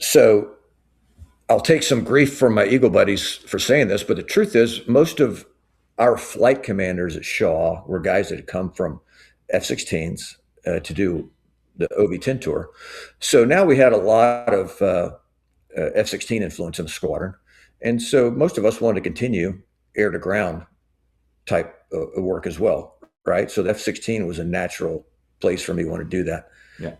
So I'll take some grief from my Eagle buddies for saying this, but the truth is, most of our flight commanders at Shaw were guys that had come from F-16s to do the OV-10 tour. So now we had a lot of F-16 influence in the squadron, and so most of us wanted to continue air to ground type work as well, right? So the F-16 was a natural place for me to want to do that. Yeah.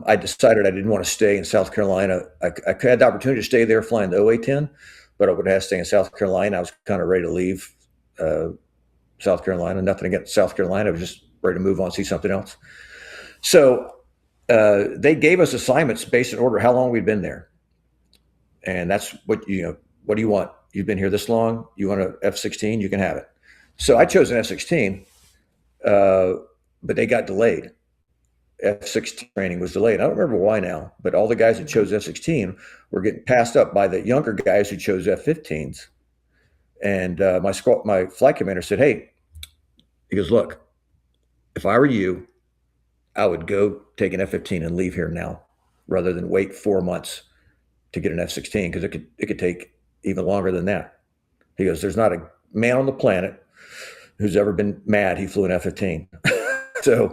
I decided I didn't want to stay in South Carolina. I had the opportunity to stay there flying the OA-10, but I would have to stay in South Carolina. I was kind of ready to leave South Carolina. Nothing against South Carolina. I was just ready to move on, see something else. So they gave us assignments based in order how long we'd been there. And that's what do you want? You've been here this long. You want an F-16? You can have it. So I chose an F-16, but they got delayed. F-16 training was delayed. I don't remember why now, but all the guys that chose F-16 were getting passed up by the younger guys who chose F-15s. And my flight commander said, "Hey," he goes, "Look, if I were you, I would go take an F-15 and leave here now, rather than wait 4 months to get an F-16, because it could take even longer than that." He goes, "There's not a man on the planet who's ever been mad he flew an F-15. So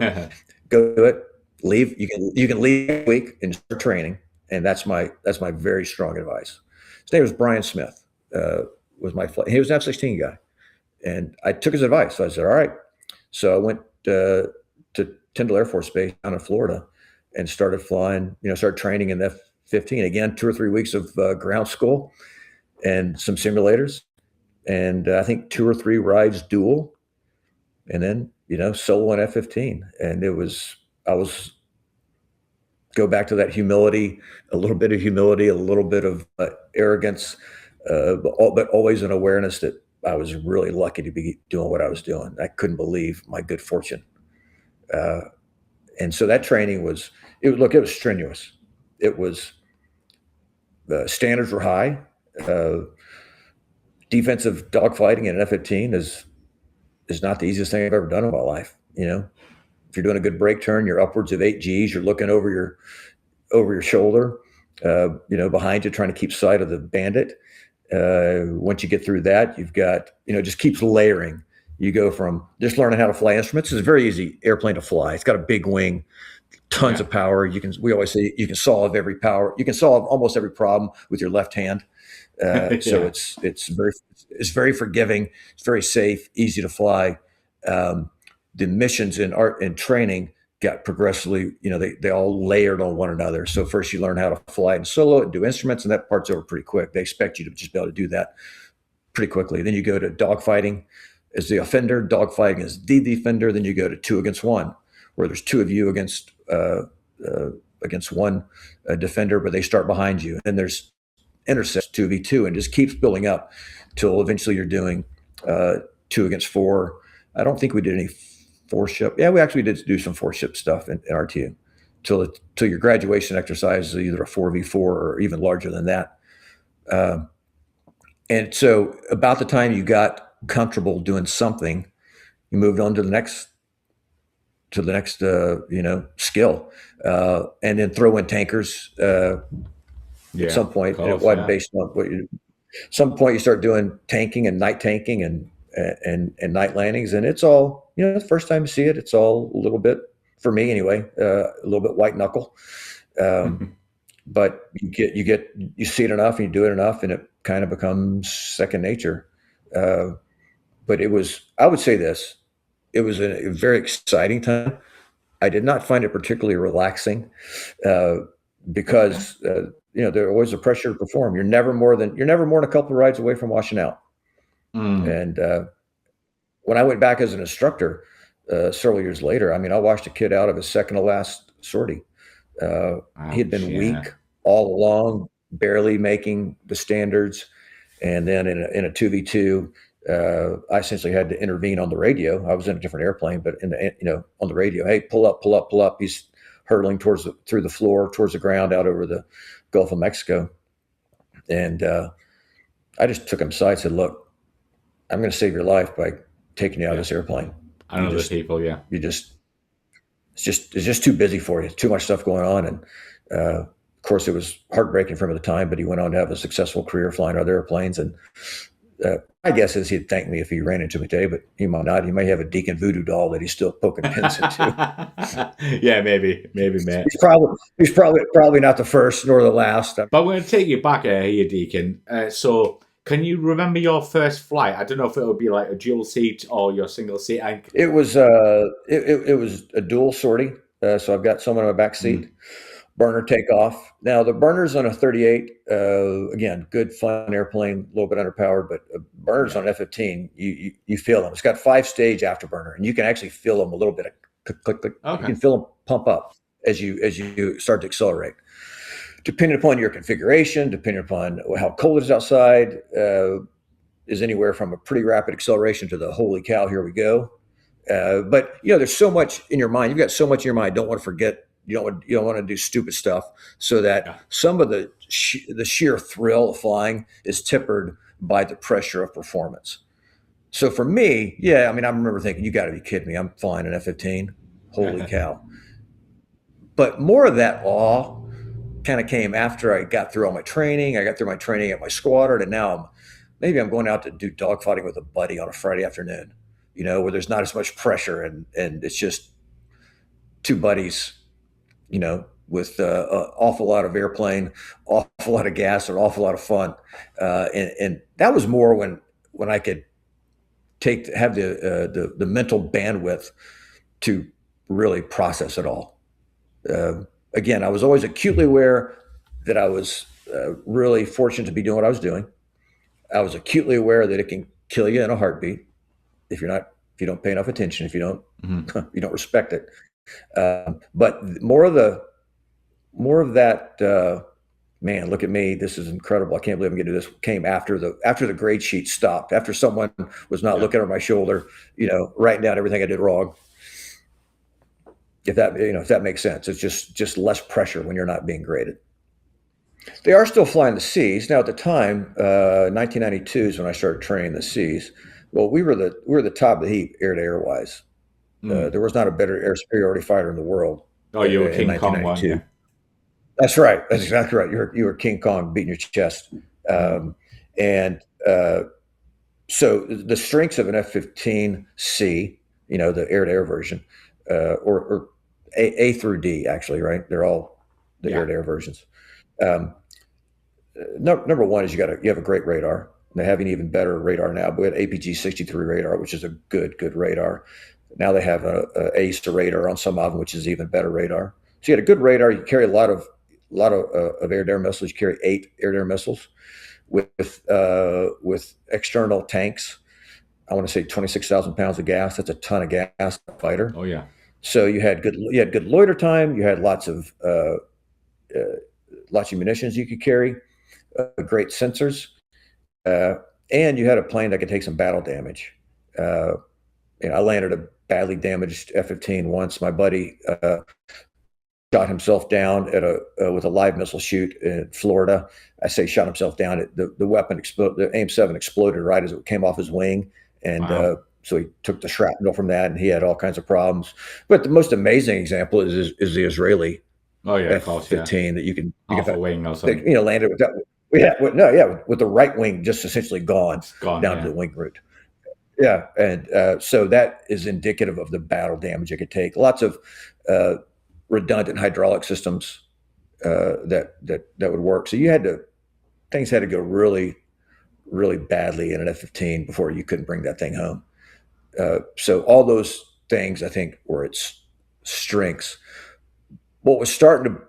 go do it. Leave. You can leave a week and start training." And that's my very strong advice. His name was Brian Smith. Was my flight. He was an F-16 guy, and I took his advice. So I said, "All right." So I went to Tyndall Air Force Base down in Florida and started flying. Started training in the F-15 again. 2 or 3 weeks of ground school and some simulators, and I think 2 or 3 rides dual, and then solo on F-15. And I was go back to that humility, a little bit of humility, a little bit of arrogance, but always an awareness that I was really lucky to be doing what I was doing. I couldn't believe my good fortune. And so that training was strenuous. It was, the standards were high. Defensive dogfighting in an F-15 is not the easiest thing I've ever done in my life. If you're doing a good break turn, you're upwards of 8 Gs. You're looking over your shoulder, behind you, trying to keep sight of the bandit. Once you get through that, you've got, it just keeps layering. You go from just learning how to fly instruments. It's a very easy airplane to fly. It's got a big wing, tons of power. We always say you can solve almost every problem with your left hand. So it's very forgiving. It's very safe, easy to fly. The missions in art and training got progressively, they all layered on one another. So first you learn how to fly in solo and do instruments, and that part's over pretty quick. They expect you to just be able to do that pretty quickly. Then you go to dogfighting as the offender, dogfighting as the defender. Then you go to 2 against 1, where there's 2 of you against one defender, but they start behind you. And there's intercept 2v2, and just keeps building up till eventually you're doing 2 against 4. I don't think we did any 4-ship. Yeah, we actually did do some 4-ship stuff in RTU till your graduation exercise is either a 4v4 or even larger than that. And so about the time you got comfortable doing something, you moved on to the next skill, and then throw in tankers at some point. And it wasn't based on what you. Some point you start doing tanking and night tanking and night landings, and it's all, the first time you see it, it's all a little bit, for me anyway, a little bit white knuckle. But you see it enough and you do it enough, and it kind of becomes second nature. But I would say this, it was a very exciting time. I did not find it particularly relaxing, because there's always a pressure to perform. You're never more than a couple of rides away from washing out. And when I went back as an instructor several years later, I washed a kid out of his second to last sortie. He had been weak all along, barely making the standards, and then in a 2v2, I essentially had to intervene on the radio. I was in a different airplane, but on the radio, "Hey, pull up, pull up, pull up." He's hurtling through the floor, towards the ground, out over the Gulf of Mexico. And I just took him aside, said, "Look, I'm going to save your life by taking you out of this airplane. I know those people, yeah. It's just too busy for you. Too much stuff going on, and course, it was heartbreaking for him at the time, but he went on to have a successful career flying other airplanes. And my guess is he'd thank me if he ran into me today, but he might not. He may have a Deacon voodoo doll that he's still poking pins into. Yeah, maybe, mate. He's probably not the first nor the last. But we're going to take you back here, Deacon. So, can you remember your first flight? I don't know if it would be like a dual seat or your single seat. It was it was a dual sortie. So I've got someone in my back seat. Burner takeoff. Now the burners on a 38, again, good fun airplane, a little bit underpowered, but burners on F-15, you feel them. It's got 5-stage afterburner, and you can actually feel them a little bit. Click, click, click. Okay. You can feel them pump up as you start to accelerate. Depending upon your configuration, depending upon how cold it is outside, is anywhere from a pretty rapid acceleration to the holy cow, here we go. But there's so much in your mind. You've got so much in your mind. Don't want to forget. You don't want to do stupid stuff, so that some of the sheer thrill of flying is tempered by the pressure of performance. So for me, I remember thinking, you got to be kidding me. I'm flying an F-15. Holy cow. But more of that awe kind of came after I got through all my training. I got through my training at my squadron, and now maybe I'm going out to do dogfighting with a buddy on a Friday afternoon, where there's not as much pressure, and it's just two buddies, with an awful lot of airplane, awful lot of gas, and an awful lot of fun. And that was more when I could have the mental bandwidth to really process it all. Again, I was always acutely aware that I was really fortunate to be doing what I was doing. I was acutely aware that it can kill you in a heartbeat if you don't pay enough attention, if you don't you don't respect it. But more of that. Man, look at me! This is incredible. I can't believe I'm getting to this. Came after the grade sheet stopped. After someone was not looking over my shoulder, writing down everything I did wrong. If that makes sense, it's just less pressure when you're not being graded. They are still flying the Cs now. At the time, 1992 is when I started training the Cs. Well, we were the top of the heap air to air wise. There was not a better air superiority fighter in the world. Oh, you were King Kong one, yeah. That's right. That's exactly right. You were King Kong beating your chest. So the strengths of an F-15C, the air-to-air version, or A through D, actually, right? They're all the air-to-air versions. Number one is you have a great radar. They have an even better radar now. But we had APG-63 radar, which is a good radar. Now they have a ACE radar on some of them, which is even better radar. So you had a good radar. You carry a lot of air-to-air missiles. You carry 8 air-to-air missiles with external tanks. I want to say 26,000 pounds of gas. That's a ton of gas fighter. Oh yeah. So you had good loiter time. You had lots of munitions you could carry, great sensors, and you had a plane that could take some battle damage. I landed a badly damaged F-15 once. My buddy shot himself down with a live missile shoot in Florida. I say shot himself down. The weapon exploded. The AIM-7 exploded right as it came off his wing, and so he took the shrapnel from that, and he had all kinds of problems. But the most amazing example is the Israeli F-15 that you can off a wing or something. Landed with that. With the right wing just essentially gone down to the wing root. Yeah, and so that is indicative of the battle damage it could take. Lots of redundant hydraulic systems that would work. So things had to go really, really badly in an F-15 before you couldn't bring that thing home. So all those things, I think, were its strengths. What was starting to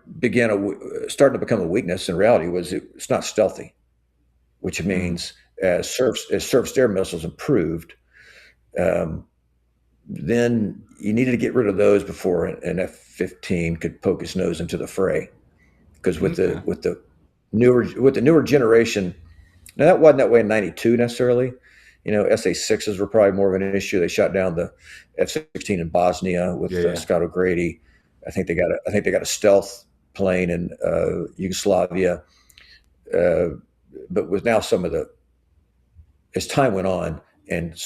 become a weakness in reality was it's not stealthy, which means as surface air missiles improved, then you needed to get rid of those before an F-15 could poke its nose into the fray. Because with the newer generation, now that wasn't that way in '92 necessarily. SA-6s were probably more of an issue. They shot down the F-16 in Bosnia with Scott O'Grady. I think they got a stealth plane in Yugoslavia, but with now as time went on and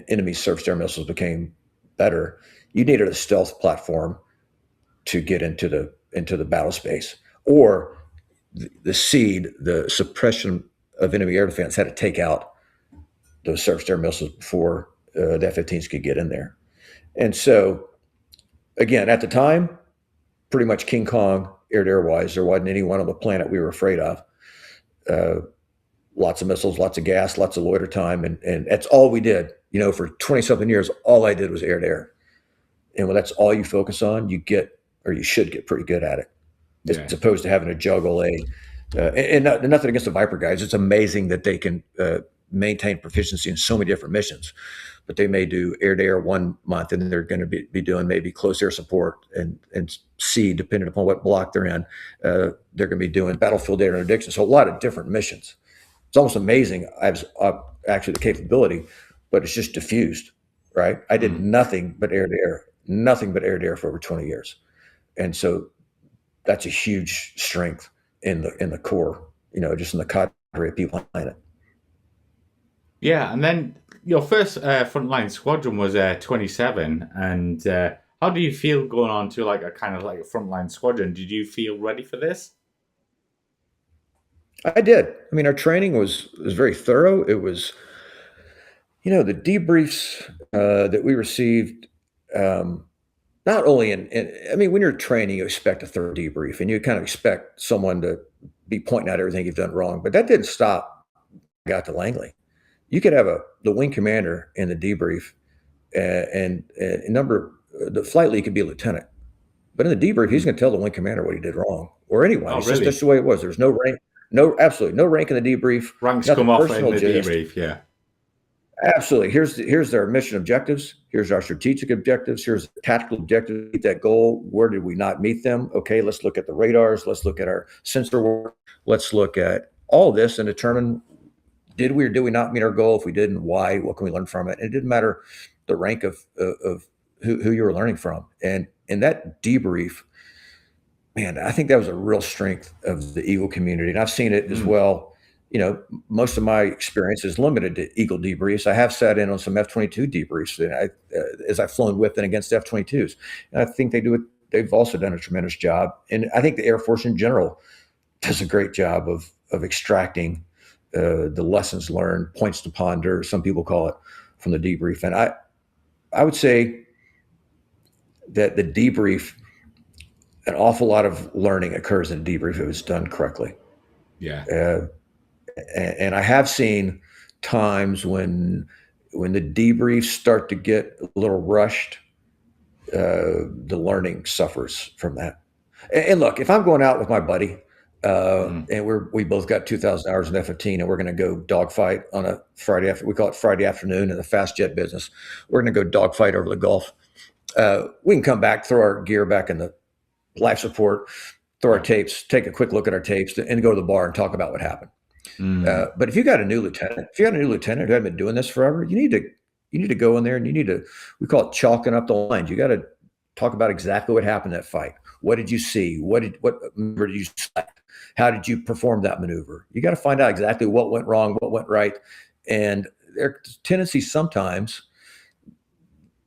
enemy surface air missiles became better, you needed a stealth platform to get into the battle space, or the SEAD, the suppression of enemy air defense, had to take out those surface air missiles before the F-15s could get in there. And so, again, at the time, pretty much King Kong, air-to-air wise, there wasn't anyone on the planet we were afraid of. Lots of missiles, lots of gas, lots of loiter time, and that's all we did. For 20-something years, all I did was air-to-air. And when that's all you focus on, you should get pretty good at it, as opposed to having to juggle and nothing against the Viper guys. It's amazing that they can maintain proficiency in so many different missions, but they may do air-to-air 1 month, and they're going to be doing maybe close air support and C, depending upon what block they're in. They're going to be doing battlefield air interdiction. So a lot of different missions. It's almost amazing. I have actually the capability, but it's just diffused, right? I did nothing but air-to-air for over 20 years. And so that's a huge strength in the core, just in the cadre of people playing it. Yeah, and then your first frontline squadron was 27, and how do you feel going on to like a kind of like a frontline squadron? Did you feel ready for this? I did. I mean, our training was very thorough. It was, the debriefs that we received. Not only when you're training, you expect a thorough debrief, and you kind of expect someone to be pointing out everything you've done wrong. But that didn't stop. Got to Langley. You could have the wing commander in the debrief, and the flight lead could be a lieutenant. But in the debrief, he's going to tell the wing commander what he did wrong, or anyone. Oh, It's really? just that's the way it was. There's no rank, absolutely no rank in the debrief. Ranks Nothing come off in personal, the just debrief, yeah. absolutely. Here's our mission objectives. Here's our strategic objectives. Here's the tactical objectives. Meet that goal. Where did we not meet them? Okay, let's look at the radars. Let's look at our sensor work. Let's look at all this and determine, did we or did we not meet our goal? If we didn't, why? What can we learn from it? And it didn't matter the rank of who you were learning from. And in that debrief, man, I think that was a real strength of the Eagle community. And I've seen it as well. Most of my experience is limited to Eagle debriefs. I have sat in on some F-22 debriefs, and as I've flown with and against F-22s. And I think they've also done a tremendous job. And I think the Air Force in general does a great job of extracting the lessons learned, points to ponder, some people call it, from the debrief. And I would say that the debrief, an awful lot of learning occurs in debrief if it's done correctly. Yeah. And I have seen times when the debriefs start to get a little rushed, the learning suffers from that. And look, if I'm going out with my buddy, and we both got 2,000 hours in F-15, and we're going to go dogfight on a Friday we call it Friday afternoon in the fast jet business. We're going to go dogfight over the Gulf. We can come back, throw our gear back in the life support, throw our tapes, take a quick look at our tapes, and go to the bar and talk about what happened. But if you got a new lieutenant, who hasn't been doing this forever, you need to go in there and we call it chalking up the lines. You got to talk about exactly what happened in that fight. What did you see? What maneuver did you select? How did you perform that maneuver? You got to find out exactly what went wrong, what went right. And there's tendencies sometimes,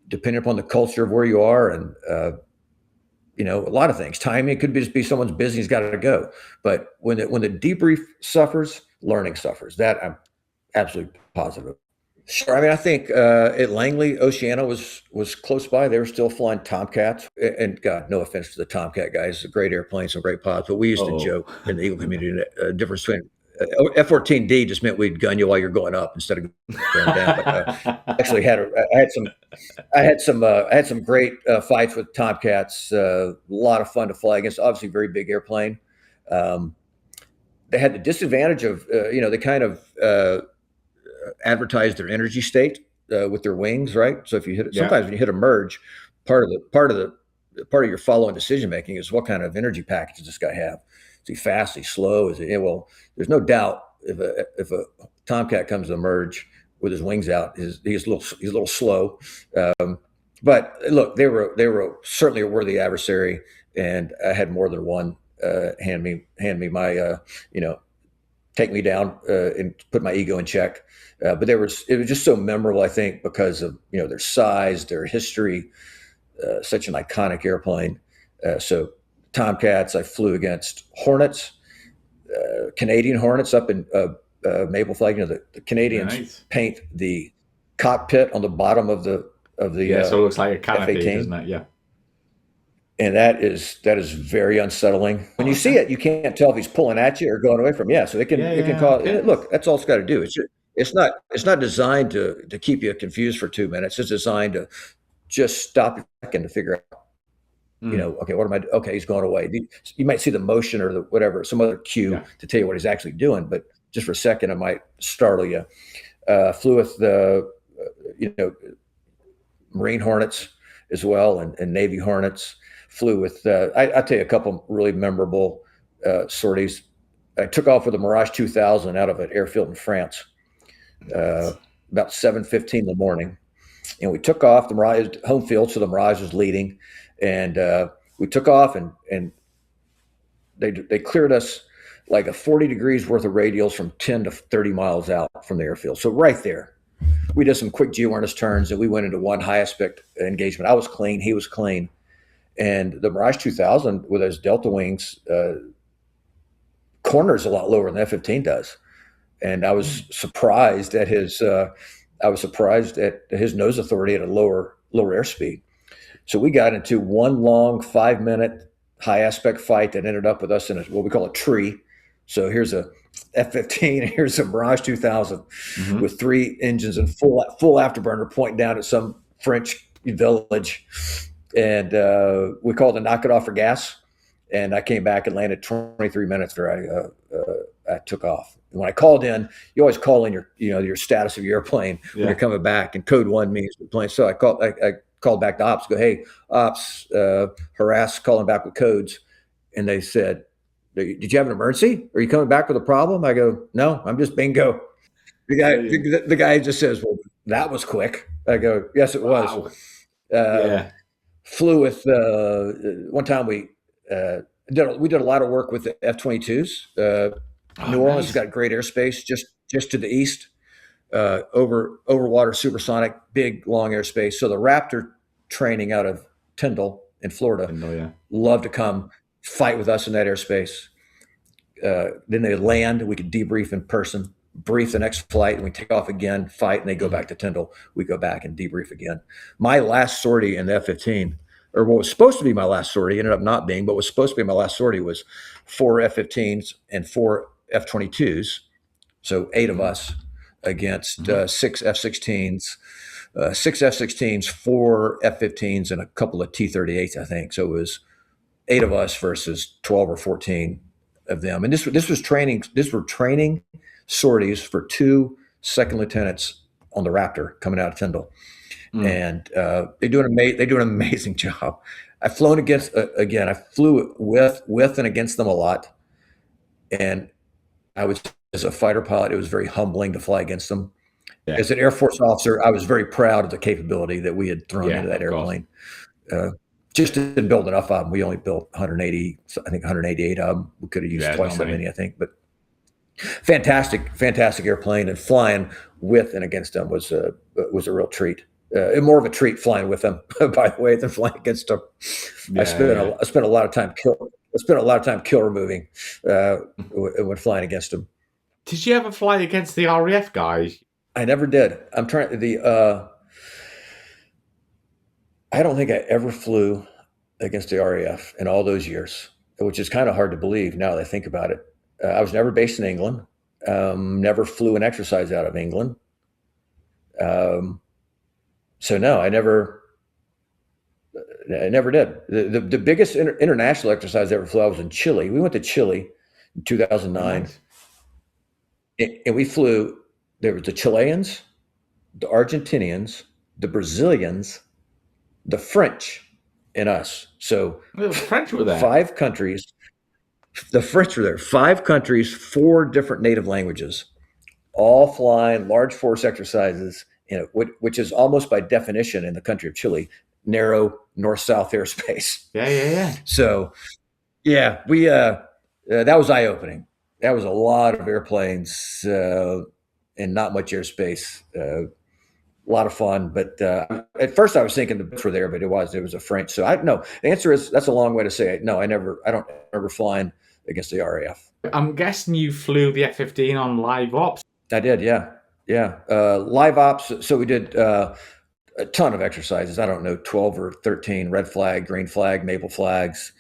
depending upon the culture of where you are and, a lot of things. Timing, it could just be someone's busy, he's got to go. But when the debrief suffers, learning suffers. That I'm absolutely positive. Sure. I mean, I think at Langley, Oceana was close by. They were still flying Tomcats. And God, no offense to the Tomcat guys, great airplanes, some great pilots. But we used to joke in the Eagle community, difference between F-14D just meant we'd gun you while you're going up instead of going down. But actually, I had some great fights with Tomcats. A lot of fun to fly against. Obviously, very big airplane. They had the disadvantage of they kind of advertise their energy state with their wings, right? So if you sometimes when you hit a merge, part of your following decision making is what kind of energy package does this guy have? Is he fast? Is he slow? Well, there's no doubt if a Tomcat comes to the merge with his wings out, he's a little slow. But look, they were certainly a worthy adversary, and I had more than one hand me my take me down and put my ego in check. But it was just so memorable, I think, because of their size, their history, such an iconic airplane. So Tomcats, I flew against Hornets. Canadian Hornets up in Maple Flag. The Canadians Nice. paint the cockpit on the bottom of the Yeah, so it looks like a canopy, doesn't F-18, it? Yeah. and that is very unsettling. When Oh, you see okay. it, you can't tell if he's pulling at you or going away from you. Yeah, so Yeah, it can yeah, cause. okay. Look, that's all it's got to do. It's not designed to keep you confused for 2 minutes. It's designed to just stop a second to figure out, Mm, okay, what am I? Okay, he's going away. You might see the motion or the whatever, some other cue yeah. to tell you what he's actually doing, but just for a second, it might startle you. Flew with the Marine Hornets as well, and Navy Hornets. Flew with. I'll tell you a couple really memorable sorties. I took off with a Mirage 2000 out of an airfield in France uh, about 7:15 in the morning, and we took off. The Mirage home field, so the Mirage was leading, and we took off, and they cleared us like a 40 degrees worth of radials from 10 to 30 miles out from the airfield. So right there, we did some quick GeoAwareness turns, and we went into one high aspect engagement. I was clean, he was clean, and the Mirage 2000 with those Delta wings corners a lot lower than the F-15 does, and I was Mm. surprised at his. I was surprised at his nose authority at a lower airspeed. So we got into one long 5 minute high aspect fight that ended up with us in what we call a tree. So here's a F-15, here's a Mirage 2000 Hmm. with three engines and full afterburner pointing down at some French village, and we called to knock it off for gas. And I came back and landed 23 minutes after I took off. And when I called in, you always call in your status of your airplane when you're Yeah. coming back, and code one means the plane. So I called back to ops, go, hey, ops, harass, calling back with codes. And they said, did you have an emergency? Are you coming back with a problem? I go, no, I'm just bingo. Brilliant. The guy just says, well, that was quick. I go, yes, it was. Wow. Uh, Yeah. Flew with one time we did a lot of work with the F-22s. Oh, New Orleans has nice. got great airspace just to the east, over water supersonic, big long airspace. So the Raptor training out of Tyndall in Florida Didn't know, yeah. love to come fight with us in that airspace. Then they land, we could debrief in person, brief the next flight, and we take off again, fight, and they go Mhm. back to Tyndall. We go back and debrief again. My last sortie in the F-15, or what was supposed to be my last sortie, ended up not being, but was supposed to be my last sortie, was 4 F-15s and 4 F-22s. So 8 of Mhm. us against Mhm. 6 F-16s, 4 F-15s, and a couple of T-38s, I think. So it was 8 of us versus 12 or 14 of them. And this was training. This were training sorties for 2 second lieutenants on the Raptor coming out of Tyndall, Mm. and they do an amazing job. I've flown against again. I flew with and against them a lot, and I was as a fighter pilot, it was very humbling to fly against them. Yeah. As an Air Force officer, I was very proud of the capability that we had thrown Yeah, into that of course. airplane. Uh, just didn't build enough of them. We only built 180, I think 188 of them. We could have used Yeah, twice not that many. many, I think. But fantastic airplane, and flying with and against them was a real treat. More of a treat flying with them, by the way, than flying against them. Yeah, yeah. I spent a lot of time kill removing when flying against them. Did you ever fly against the RAF guys? I never did. I'm trying the. I don't think I ever flew against the RAF in all those years, which is kind of hard to believe now that I think about it. I was never based in England. Never flew an exercise out of England. Um, so no, I never did. The biggest international exercise I ever flew, I was in Chile. We went to Chile in Oh, 2009, nice. and we flew. There was the Chileans, the Argentinians, the Brazilians, the French, and us. So The French were there. 5 countries. The French were there. 5 countries, 4 different native languages, all flying large force exercises, which is almost by definition in the country of Chile, narrow north-south airspace. Yeah, yeah, yeah. So yeah, we that was eye-opening. That was a lot of airplanes and not much airspace. A lot of fun, but at first I was thinking the Brits were there, but it was a French. So I no. The answer is that's a long way to say it. No, I don't remember flying against the RAF. I'm guessing you flew the F-15 on live ops. I did, yeah, yeah. Live ops. So we did a ton of exercises. I don't know, 12 or 13 red flag, green flag, maple flags.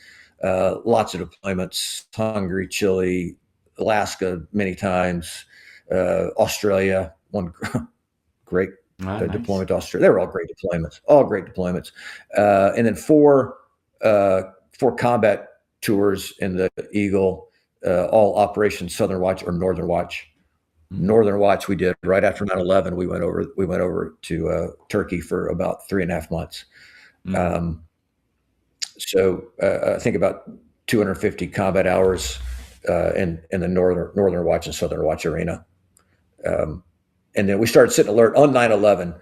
Lots of deployments: Hungary, Chile, Alaska, many times. Australia, one great Nice. deployment to Australia. They were all great deployments. And then four combat tours in the Eagle, all Operation Southern Watch or Northern Watch. Northern Watch we did right after 9/11. We went over to Turkey for about 3.5 months. So I think about 250 combat hours in the Northern Watch and Southern Watch arena. And then we started sitting alert on 9/11.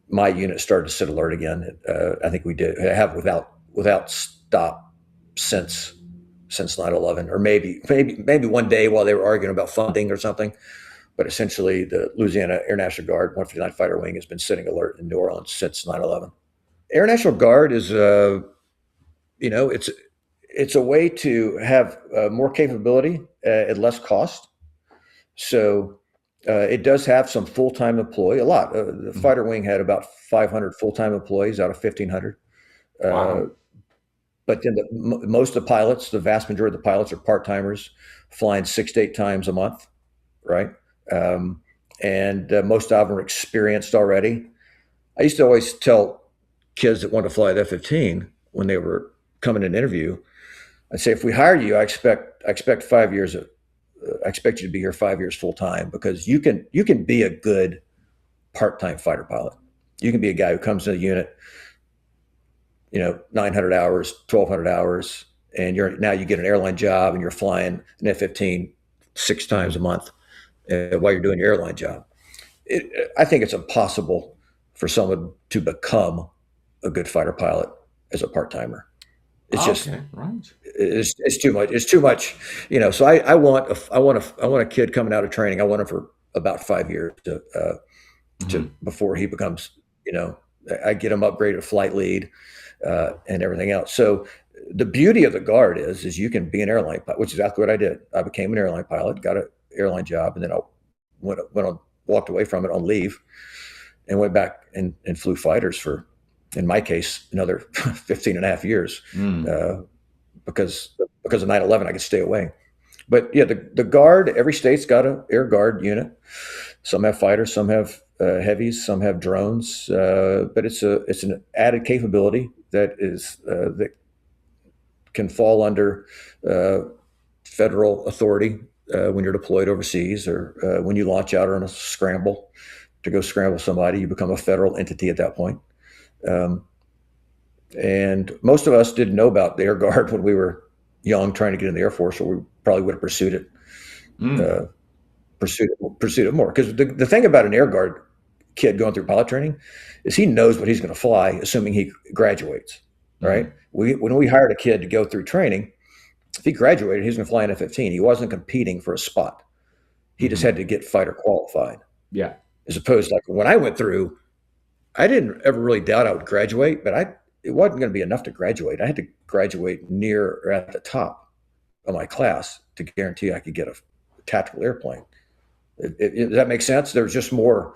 My unit started to sit alert again. I think we did have without stop since 9/11, or maybe one day while they were arguing about funding or something. But essentially, the Louisiana Air National Guard 159 Fighter Wing has been sitting alert in New Orleans since 9/11. Air National Guard is, it's a way to have more capability at less cost. So it does have some full-time employee, a lot. The fighter wing had about 500 full-time employees out of 1,500. Wow. But then most of the pilots, the vast majority of the pilots are part-timers, flying 6 to 8 times a month, right? And most of them are experienced already. I used to always tell kids that wanted to fly the F-15 when they were coming in an interview, I'd say, if we hire you, I expect 5 years I expect you to be here 5 years full time, because you can be a good part-time fighter pilot. You can be a guy who comes in the unit, 900 hours, 1,200 hours, and you get an airline job and you're flying an F-15 6 times a month while you're doing your airline job. I think it's impossible for someone to become a good fighter pilot as a part-timer. It's just right. It's too much. It's too much, So I want a kid coming out of training. I want him for about 5 years to before he becomes, I get him upgraded to flight lead and everything else. So the beauty of the Guard is you can be an airline pilot, which is exactly what I did. I became an airline pilot, got an airline job, and then I walked away from it on leave, and went back and flew fighters for, in my case, another 15 and a half years, because of 9/11, I could stay away. But yeah, the Guard, every state's got an Air Guard unit. Some have fighters, some have heavies, some have drones. But it's an added capability that can fall under federal authority when you're deployed overseas, or when you launch out on a scramble to go scramble somebody. You become a federal entity at that point. And most of us didn't know about the Air Guard when we were young, trying to get in the Air Force, or we probably would have pursued it more. Because the thing about an Air Guard kid going through pilot training is he knows what he's going to fly, assuming he graduates. Right? When we hired a kid to go through training, if he graduated, he was going to fly an F-15. He wasn't competing for a spot. He just had to get fighter qualified. Yeah. As opposed to, like, when I went through, I didn't ever really doubt I would graduate, but it wasn't going to be enough to graduate. I had to graduate near or at the top of my class to guarantee I could get a tactical airplane. Does that make sense? There was just more.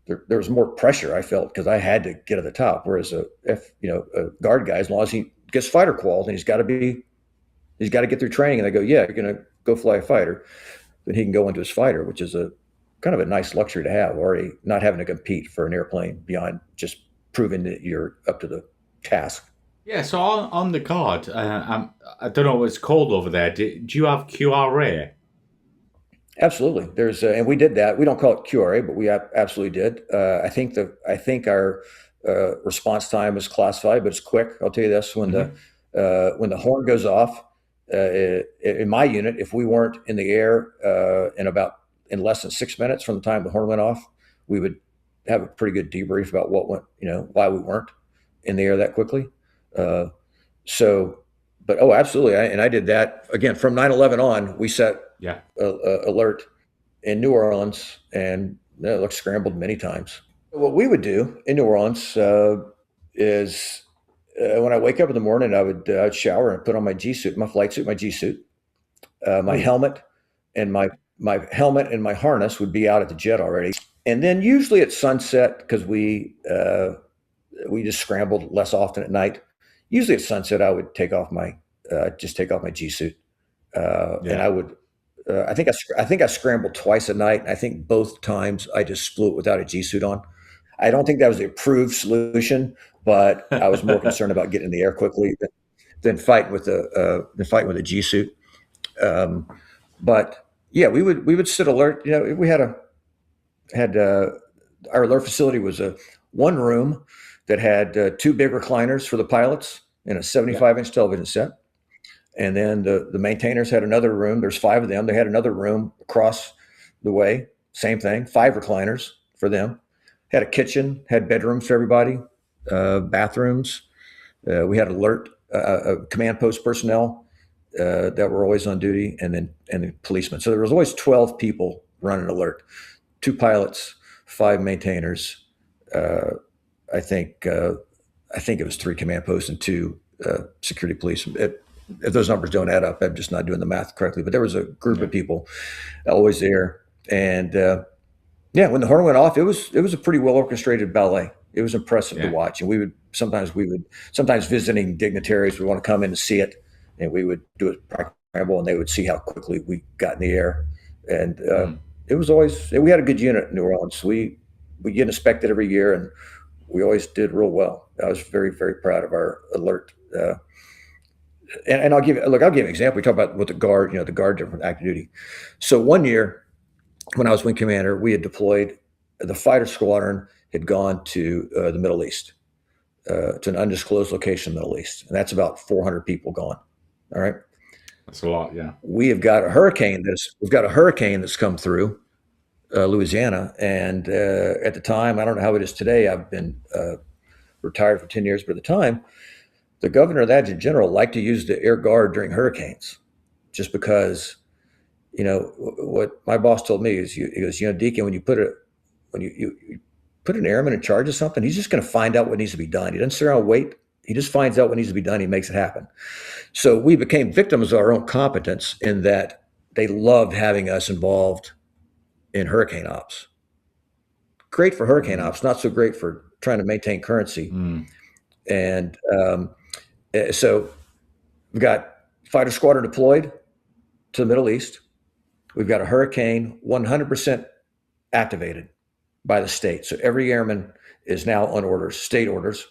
There was more pressure, I felt, because I had to get at the top. Whereas a Guard guy, as long as he gets fighter quals, and he's got to get through training, and they go, yeah, you're going to go fly a fighter, then he can go into his fighter, which is a kind of a nice luxury to have, already not having to compete for an airplane beyond just proving that you're up to the task. Yeah, so on the Guard, I don't know what it's called over there. Do you have QRA? Absolutely. There's and we did that. We don't call it QRA, but we absolutely did. I think our response time is classified, but it's quick. I'll tell you this: when the horn goes off in my unit, if we weren't in the air in less than 6 minutes from the time the horn went off, we would have a pretty good debrief about what went, why we weren't in the air that quickly. But absolutely. I did that again from 9/11 on. We set alert in New Orleans, and it looked scrambled many times. What we would do in New Orleans is when I wake up in the morning, I'd shower and put on my G suit, my flight suit, my G suit, My Oh, helmet and my harness would be out at the jet already. And then usually at sunset, because we just scrambled less often at night. Usually at sunset, I would take off my G suit, and yeah. I would. I think I scrambled twice a night. I think both times I just flew it without a G suit on. I don't think that was the approved solution, but I was more concerned about getting in the air quickly than fighting with a G suit. Um, but yeah, we would sit alert. We had our alert facility was a one room that had two big recliners for the pilots and a Yeah. 75-inch television set. And then the maintainers had another room. There's five of them. They had another room across the way. Same thing, five recliners for them. Had a kitchen, had bedrooms for everybody, bathrooms. We had alert command post personnel that were always on duty, and then policemen. So there was always 12 people running alert. Two pilots, five maintainers. Uh, I think I think it was three command posts and two security police. If those numbers don't add up, I'm just not doing the math correctly. But there was a group Yeah. of people always there, and yeah, when the horn went off, it was a pretty well orchestrated ballet. It was impressive to Yeah. watch, and we would sometimes visiting dignitaries would want to come in and see it, and we would do it practicable, and they would see how quickly we got in the air, and Mm. it was always we had a good unit in New Orleans. We get inspected every year, and we always did real well. I was very very proud of our alert. And I'll give an example. We talk about what the guard did from active duty. So one year when I was wing commander, we had deployed. The fighter squadron had gone to the Middle East, to an undisclosed location in the Middle East, and that's about 400 people gone. All right, That's a lot. Yeah. we've got a hurricane that's come through Louisiana, and at the time, I don't know how it is today. I've been retired for 10 years, but at the time, the governor, the adjutant general, liked to use the air guard during hurricanes, just because what my boss told me is he goes, Deacon, when you put an airman in charge of something, he's just going to find out what needs to be done. He doesn't sit around and wait. He just finds out what needs to be done. He makes it happen. So we became victims of our own competence in that they loved having us involved in hurricane ops. Great for hurricane Mm. ops, not so great for trying to maintain currency. Mm. And so we've got fighter squadron deployed to the Middle East. We've got a hurricane 100% activated by the state. So every airman is now on orders, state orders.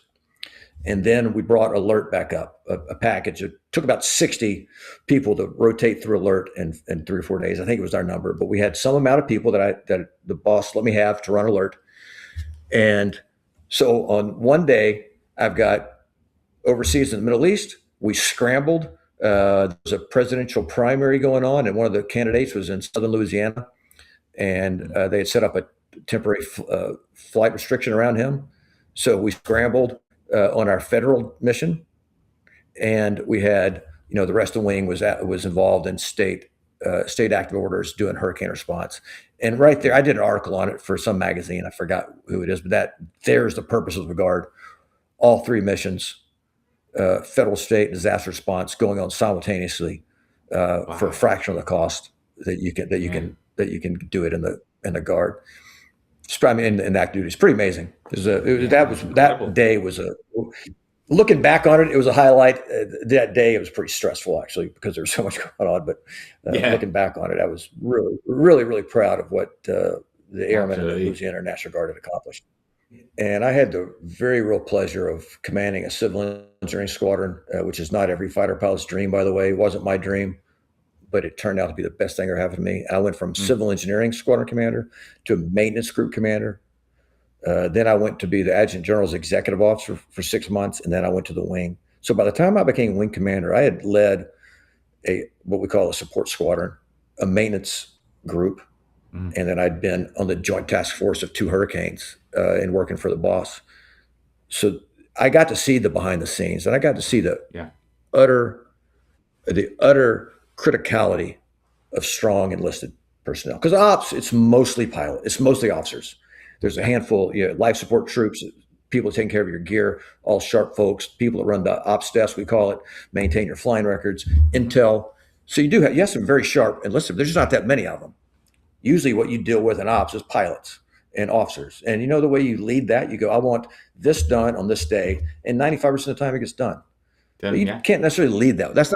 And then we brought alert back up, a package. It took about 60 people to rotate through alert in 3 or 4 days. I think it was our number, but we had some amount of people that the boss let me have to run alert. And so on one day, I've got overseas in the Middle East. We scrambled. There's a presidential primary going on, and one of the candidates was in southern Louisiana, and Mm. they had set up a temporary flight restriction around him. So we scrambled on our federal mission, and we had the rest of the wing was involved in state active orders doing hurricane response. And right there, I did an article on it for some magazine. I forgot who it is, but there's the purpose of the guard. All three missions, federal, state, disaster response, going on simultaneously for a Wow. fraction of the cost Yeah. that you can do it in the guard. I mean, in active duty, it's pretty amazing. Yeah. That Incredible. day was a looking back on it, it was a highlight. That day, it was pretty stressful actually because there was so much going on. But Yeah. looking back on it, I was really, really, really proud of what the airmen and the Absolutely. Louisiana National Guard had accomplished. And I had the very real pleasure of commanding a civil engineering squadron, which is not every fighter pilot's dream, by the way. It wasn't my dream, but it turned out to be the best thing ever happened to me. I went from Mm. civil engineering squadron commander to maintenance group commander. Then I went to be the adjutant general's executive officer for 6 months, and then I went to the wing. So by the time I became wing commander, I had led a what we call a support squadron, a maintenance group, Mm. and then I'd been on the joint task force of two hurricanes and working for the boss. So I got to see the behind the scenes, and I got to see Yeah. utter the utter criticality of strong enlisted personnel. Because ops, it's mostly pilot, it's mostly officers. There's a Yeah. handful, life support troops, people taking care of your gear, all sharp folks, people that run the ops desk, we call it, maintain your flying records, Mhm. intel, So you have some very sharp enlisted. There's just not that many of them. Usually, what you deal with in ops is pilots and officers, and the way you lead that, you go, "I want this done on this day," and 95% of the time it gets done. But Then, you yeah. can't necessarily lead that. That's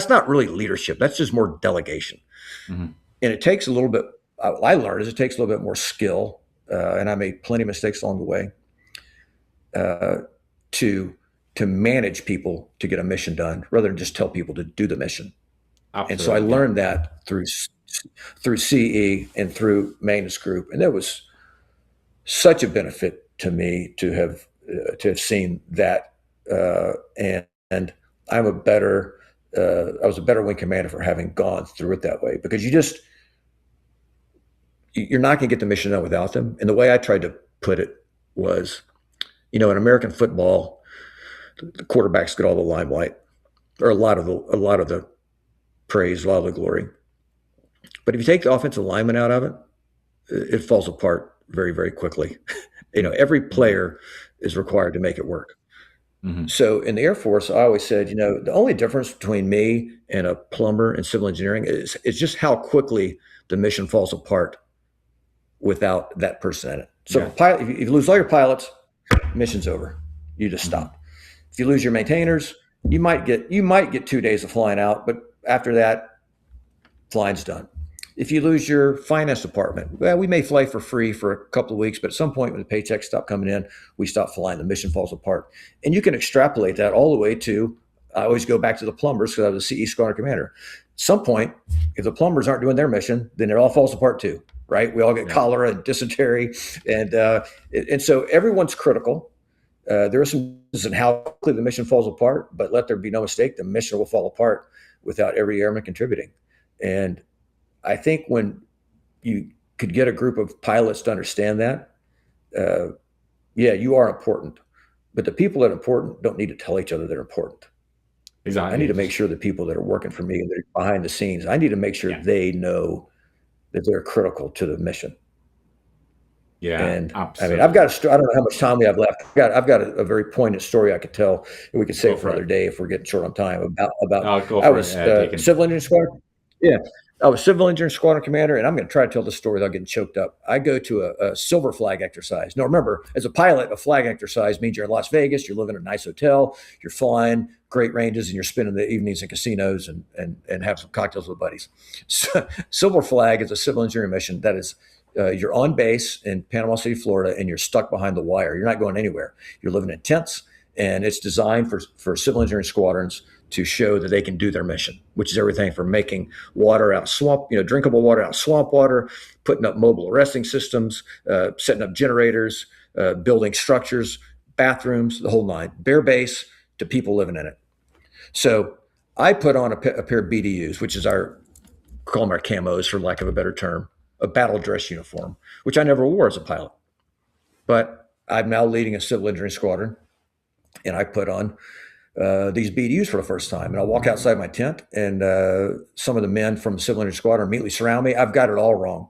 not really leadership. That's just more delegation, Hmm. and it takes a little bit. What I learned is it takes a little bit more skill, and I made plenty of mistakes along the way uh, to manage people to get a mission done, rather than just tell people to do the mission. And so I Absolutely, yeah. learned that through CE and through maintenance group, and there was such a benefit to me to have seen that, and I'm a better I was a better wing commander for having gone through it that way, because you're not going to get the mission done without them. And the way I tried to put it was, in American football, the quarterbacks get all the limelight, or a lot of the praise, a lot of the glory. But if you take the offensive lineman out of it, it falls apart very, very quickly. Every Hmm. player is required to make it work. Hmm. So in the Air Force, I always said, the only difference between me and a plumber in civil engineering is just how quickly the mission falls apart without that person in it. So Yeah. if you lose all your pilots, mission's over. You just Hmm. stop. If you lose your maintainers, you might get 2 days of flying out, but after that, flying's done. If you lose your finance department, well, we may fly for free for a couple of weeks, but at some point when the paychecks stop coming in, we stop flying. The mission falls apart. And you can extrapolate that all the way to, I always go back to the plumbers because I was a CE squadron commander. At some point, if the plumbers aren't doing their mission, then it all falls apart too, right? We all get Yeah. cholera and dysentery. And so everyone's critical. There are some in how quickly the mission falls apart, but let there be no mistake, the mission will fall apart without every airman contributing. And I think when you could get a group of pilots to understand that, uh, yeah, you are important, but the people that are important don't need to tell each other they're important. I need Exactly. to make sure the people that are working for me and that are behind the scenes, I need to make sure Yeah. they know that they're critical to the mission. Yeah. And I mean, I've got Absolutely. a story. I don't know how much time we have left. I've got a very poignant story I could tell, and we could Go save for for another it. day if we're getting short on time. About I'll go I for it, was Deacon. civil engineering squadron. Yeah, I was civil engineering squadron commander, and I'm going to try to tell the story without getting choked up. I go to a silver flag exercise. Now, remember, as a pilot, a flag exercise means you're in Las Vegas, you're living in a nice hotel, you're flying great ranges, and you're spending the evenings in casinos and have some cocktails with buddies. So, silver flag is a civil engineering mission that is you're on base in Panama City, Florida, and you're stuck behind the wire. You're not going anywhere. You're living in tents, and it's designed for civil engineering squadrons to show that they can do their mission, which is everything from making water out of swamp, drinkable water out of swamp water, putting up mobile arresting systems, setting up generators, building structures, bathrooms, the whole nine, bare base to people living in it. So I put on a pair of BDUs, which is call them our camos for lack of a better term, a battle dress uniform, which I never wore as a pilot. But I'm now leading a civil engineering squadron, and I put on these BDUs for the first time. And I walk outside my tent, and some of the men from the civil engineering squadron immediately surround me. I've got it all wrong.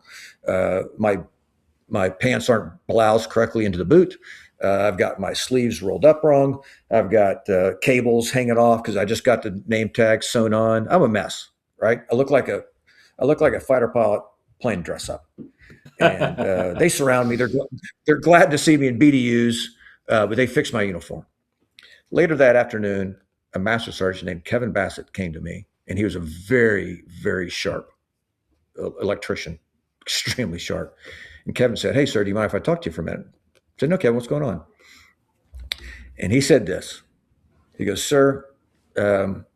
My pants aren't bloused correctly into the boot. I've got my sleeves rolled up wrong. I've got cables hanging off because I just got the name tag sewn on. I'm a mess, right? I look like a fighter pilot playing dress up, and they surround me. They're glad to see me in BDUs, but they fix my uniform. Later that afternoon, a master sergeant named Kevin Bassett came to me, and he was a very, very sharp electrician, extremely sharp. And Kevin said, "Hey, sir, do you mind if I talk to you for a minute?" I said, "No, Kevin, what's going on?" And he said this. He goes, "Sir, um,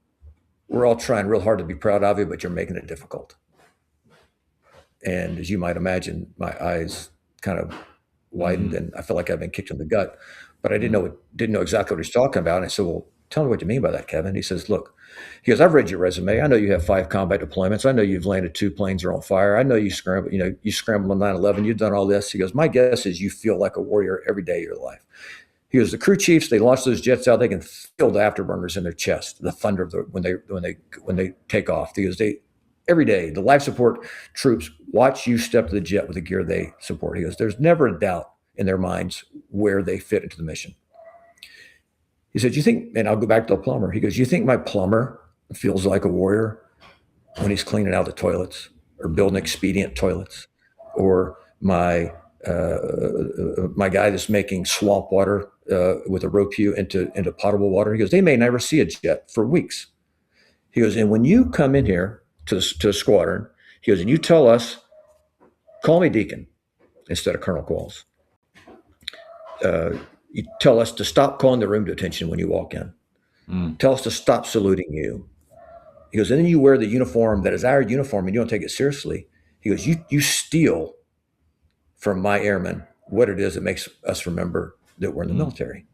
we're all trying real hard to be proud of you, but you're making it difficult." And as you might imagine, my eyes kind of widened, Hmm. and I felt like I'd been kicked in the gut. But I didn't Hmm. know exactly what he's talking about. And I said, "Well, tell me what you mean by that, Kevin." He says, "Look," he goes, "I've read your resume. I know you have 5 combat deployments. I know you've landed 2 planes that are on fire. I know you scrambled on 9/11. You've done all this." He goes, "My guess is you feel like a warrior every day of your life." He goes, "The crew chiefs, they launch those jets out. They can feel the afterburners in their chest, the thunder of when they take off." He goes, "They every day the life support troops watch you step to the jet with the gear they support." He goes, "There's never a doubt in their minds where they fit into the mission." He said, "You think," and I'll go back to the plumber. He goes, "You think my plumber feels like a warrior?" when he's cleaning out the toilets or building expedient toilets, or my guy that's making swamp water with a rope into potable water. He goes, they may never see a jet for weeks. He goes, and when you come in here to a squadron, he goes, and you tell us, call me Deacon instead of Colonel Qualls. You tell us to stop calling the room to attention when you walk in. Tell us to stop saluting you. He goes, and then you wear the uniform that is our uniform and you don't take it seriously. He goes, you steal from my airmen what it is that makes us remember that we're in the military.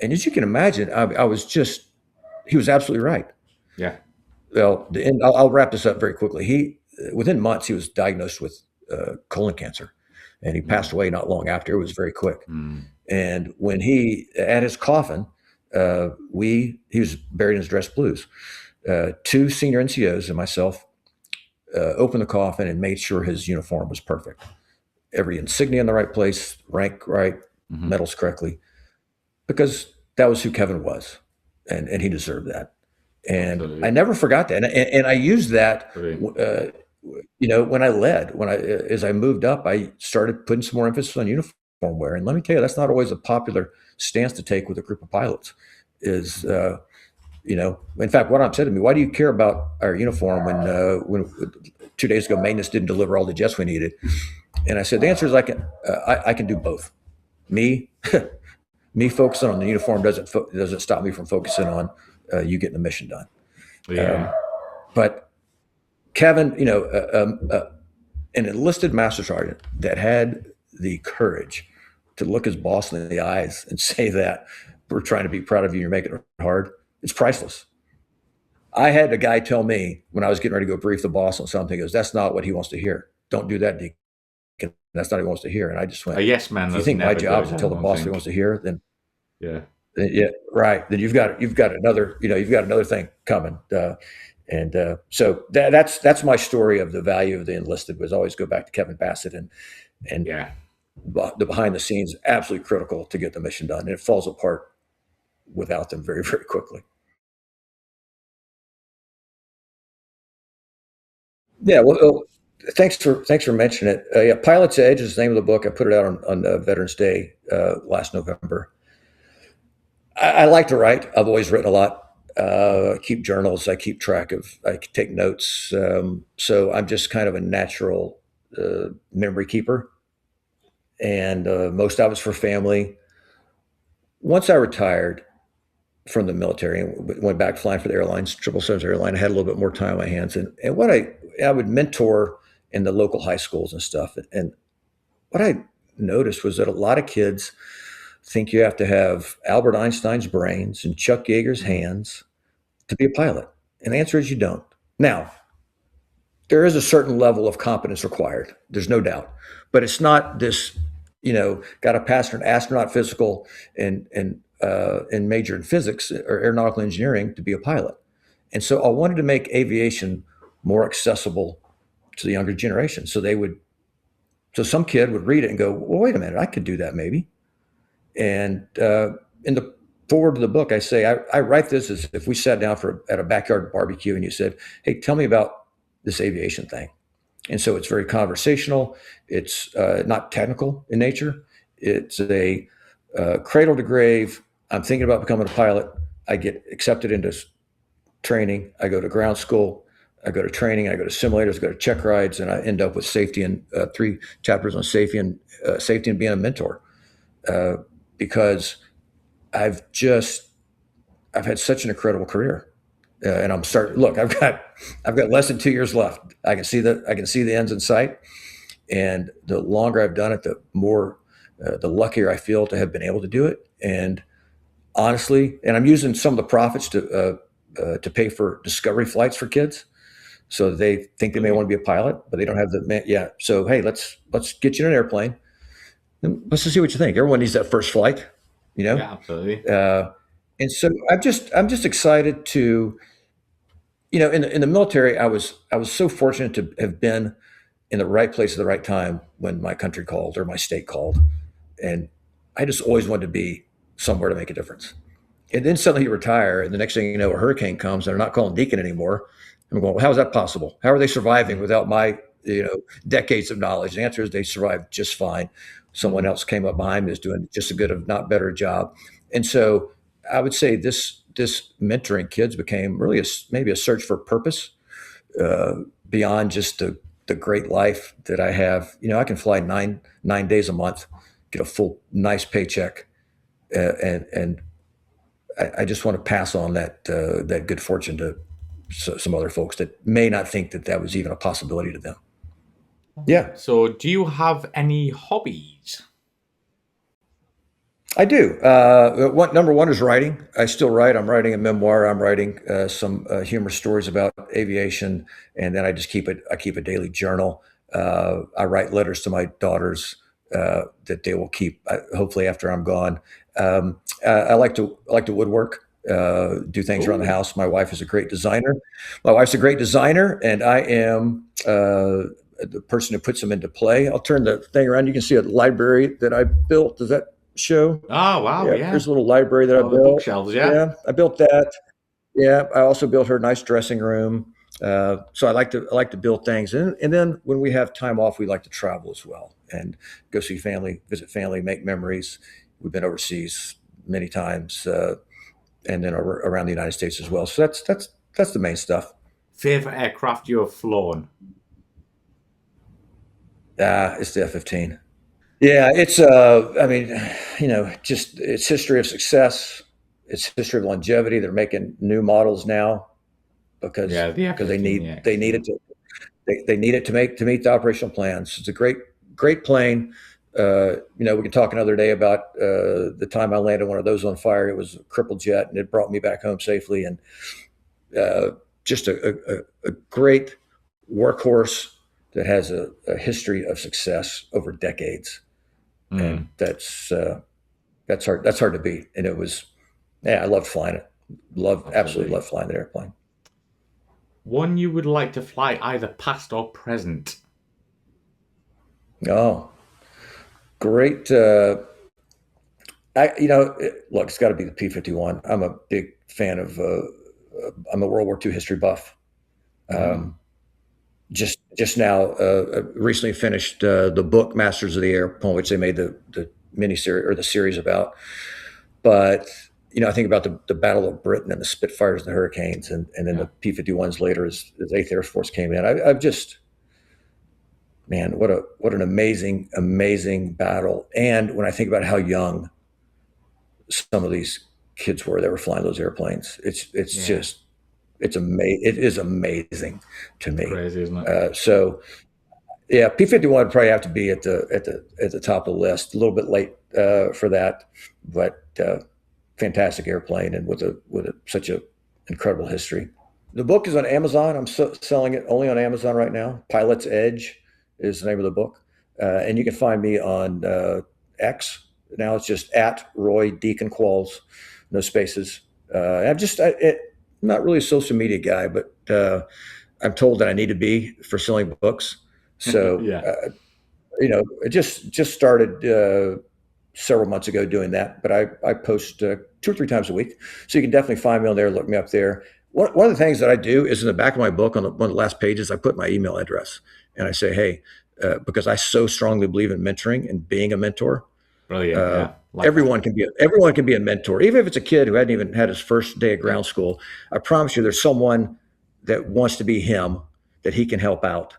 And as you can imagine, he was absolutely right. Yeah. Well, and I'll wrap this up very quickly. Within months, he was diagnosed with colon cancer, and he passed away not long after. It was very quick. And when at his coffin, he was buried in his dress blues. 2 senior NCOs and myself opened the coffin and made sure his uniform was perfect. Every insignia in the right place, rank right, medals correctly, because that was who Kevin was, and he deserved that. And absolutely. I never forgot that, and I used that. When I led, as I moved up, I started putting some more emphasis on uniform wear. And let me tell you, that's not always a popular stance to take with a group of pilots. In fact, one of them said to me, "Why do you care about our uniform when 2 days ago maintenance didn't deliver all the jets we needed?" And I said, the answer is I can do both. Me focusing on the uniform doesn't stop me from focusing on you getting the mission done. Yeah. But Kevin, an enlisted master sergeant that had the courage to look his boss in the eyes and say that we're trying to be proud of you, you're making it hard, it's priceless. I had a guy tell me when I was getting ready to go brief the boss on something, he goes, that's not what he wants to hear. Don't do that, Deacon. That's not what he wants to hear. And I just went, a yes man. If you think my job is to tell the boss what he wants to hear, then yeah, right. Then you've got another thing coming. So that's my story of the value of the enlisted. Was always go back to Kevin Bassett and the behind the scenes, absolutely critical to get the mission done, and it falls apart without them very, very quickly. Yeah, well, thanks for mentioning it. Pilot's Edge is the name of the book. I put it out on Veterans Day last November. I like to write. I've always written a lot. I keep journals. I take notes. So I'm just kind of a natural memory keeper. And most of it's for family. Once I retired from the military and went back flying for the airlines, 777 airline, I had a little bit more time on my hands. And what I would mentor in the local high schools and stuff. And what I noticed was that a lot of kids think you have to have Albert Einstein's brains and Chuck Yeager's hands to be a pilot. And the answer is you don't. Now, there is a certain level of competence required. There's no doubt. But it's not this, got to pass an astronaut physical and major in physics or aeronautical engineering to be a pilot. And so I wanted to make aviation more accessible to the younger generation. So some kid would read it and go, well, wait a minute, I could do that maybe. And in the forward of the book, I say, I write this as if we sat down at a backyard barbecue and you said, hey, tell me about this aviation thing. And so it's very conversational. It's not technical in nature. It's a cradle to grave. I'm thinking about becoming a pilot. I get accepted into training. I go to ground school. I go to training. I go to simulators. I go to check rides, and I end up with safety and 3 chapters on safety and being a mentor. Because I've had such an incredible career, and I'm starting. Look, I've got less than 2 years left. I can see the ends in sight, and the longer I've done it, the more, the luckier I feel to have been able to do it. And honestly, and I'm using some of the profits to pay for discovery flights for kids, so they think they may want to be a pilot, but they don't have the yeah. So hey, let's get you in an airplane. And let's just see what you think. Everyone needs that first flight, Yeah, absolutely. And so I'm just excited to, in the military, I was so fortunate to have been in the right place at the right time when my country called or my state called, and I just always wanted to be somewhere to make a difference. And then suddenly you retire, and the next thing you know, a hurricane comes, and they're not calling Deacon anymore, I'm going, well, how is that possible? How are they surviving without my, decades of knowledge? The answer is they survived just fine. Someone else came up behind me is doing just as good, if not better job. And so I would say this mentoring kids became really maybe a search for purpose, uh, beyond just the great life that I have. I can fly nine days a month, get a full nice paycheck, and I just want to pass on that good fortune to some other folks that may not think that was even a possibility to them. Yeah, So, do you have any hobbies? I do. Number one is writing. I still write. I'm writing a memoir. I'm writing some humor stories about aviation, and then I just keep it. I keep a daily journal. I write letters to my daughters that they will keep, hopefully after I'm gone. I like to woodwork. Do things around the Oh, house. My wife is a great designer. My wife's a great designer, and I am the person who puts them into play. I'll turn the thing around. You can see a library that I built. Does that show? oh wow, Yeah, yeah. here's a little library that I Oh, the built. bookshelves, yeah. Yeah, I built that. Yeah, I also built her a nice dressing room. So I like to build things, and then when we have time off, we like to travel as well and go see family, visit family, make memories. We've been overseas many times, and then around the United States as well. So that's the main stuff. Favorite aircraft you have flown? It's the F-15. Yeah, it's I mean, just it's history of success. It's history of longevity. They're making new models now because Yeah, the they F-15. need Yeah, they need it to they need it to meet the operational plans. It's a great plane. We can talk another day about the time I landed one of those on fire. It was a crippled jet, and it brought me back home safely. And uh, just a great workhorse that has a history of success over decades, and mm, that's hard to beat. And it was, yeah, I loved flying it. Absolutely absolutely. loved flying that airplane. One you would like to fly, either past or present. Oh, great. Look, it's got to be the P-51. I'm a big fan of. I'm a World War II history buff. Mm, Um, just now, recently finished the book Masters of the Air, upon which they made the miniseries or the series about. But I think about the Battle of Britain and the Spitfires and the Hurricanes, and then the yeah, P-51s later as Eighth Air Force came in. I've just, man, what an amazing battle. And when I think about how young some of these kids were that were flying those airplanes, it's yeah. just it is amazing to It's me. crazy, isn't it? So yeah, P-51 would probably have to be at the top of the list. A little bit late for that, but fantastic airplane and with such a incredible history. The book is on Amazon. I'm selling it only on Amazon right now. Pilot's Edge is the name of the book, and you can find me on X. Now it's just at Roy Deacon Qualls, no spaces. I'm not really a social media guy, but I'm told that I need to be for selling books. So Yeah. it just started several months ago doing that, but I post 2 or 3 times a week, so you can definitely find me on there. Look me up there. One of the things that I do is in the back of my book, on one of the last pages, I put my email address, and I say, hey, because I so strongly believe in mentoring and being a mentor. Brilliant. Uh, Yeah. Like that. everyone can be a mentor, even if it's a kid who hadn't even had his first day of ground school. I promise you, there's someone that wants to be him that he can help out.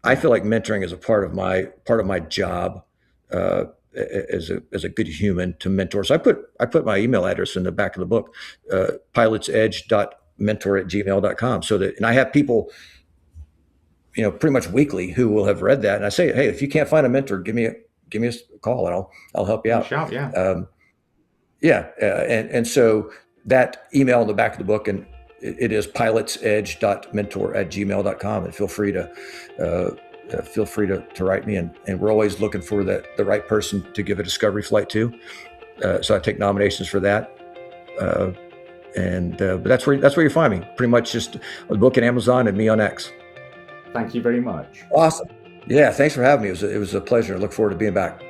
I Yeah. feel like mentoring is a part of my job, uh, as a good human to mentor. So I put my email address in the back of the book, pilotsedge.mentor@gmail.com. And I have people, pretty much weekly who will have read that, and I say, hey, if you can't find a mentor, give me a call, and I'll help you You out. shout, yeah. Um, yeah, and so that email in the back of the book, and it is pilotsedge.mentor@gmail.com, and feel free to write me, and we're always looking for the right person to give a discovery flight to. So I take nominations for that, but that's where you find me. Pretty much just a book at Amazon and me on X. Thank you very much. Awesome. Yeah, thanks for having me. It was a pleasure. I look forward to being back.